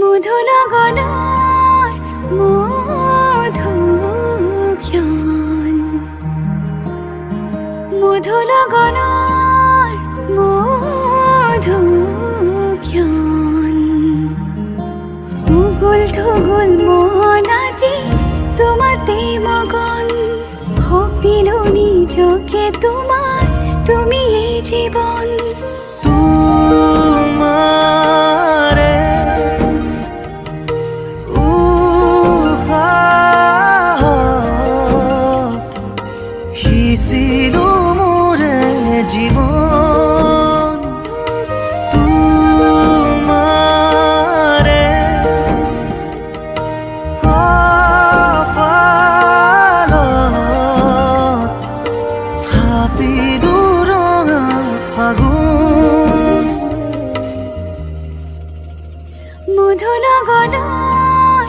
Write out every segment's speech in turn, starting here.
মধুনগনার মধুক্ষণ মধুনগনার মধুক্ষণ মুগুল ধুগুল মন আজি তোমাতে মগন ভাবিলো নিজকে তোমার তুমি এই জীবন তোমারে উহাত সিঁচিলো মোৰে জীৱন তোমাৰে কপালত থাপিলো ৰঙা ফাগুন মধুনগনার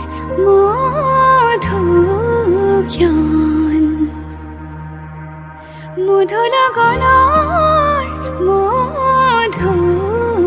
মধুক্ষণ মধুনগনার মধুক্ষণ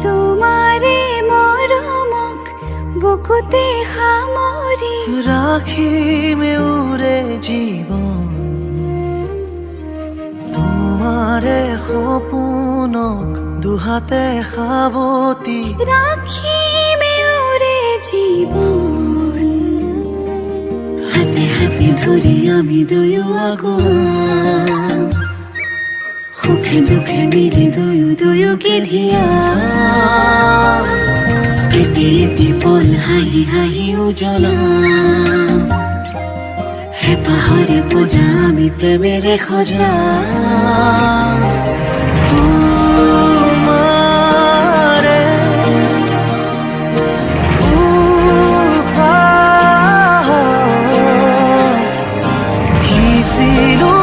তোমারে মৰমক বুকুতে সামৰি ৰাখিম উৰে জীৱন তোমাৰে সপোনক দুহাতে সাৱটি ৰাখিমে ওৰে জীৱন হাতে হাতে ধৰি আমি দুয়ো আগুৱা সুখে দুখে মিলি দুয়ো দুয়োকে ধিয়া এটি এটি পল হাঁহি হাঁহি উজ্বলা হেঁপাহৰে পূজা আমি প্ৰেমেৰে সজা তোমাৰে উহাত সিঁচিলো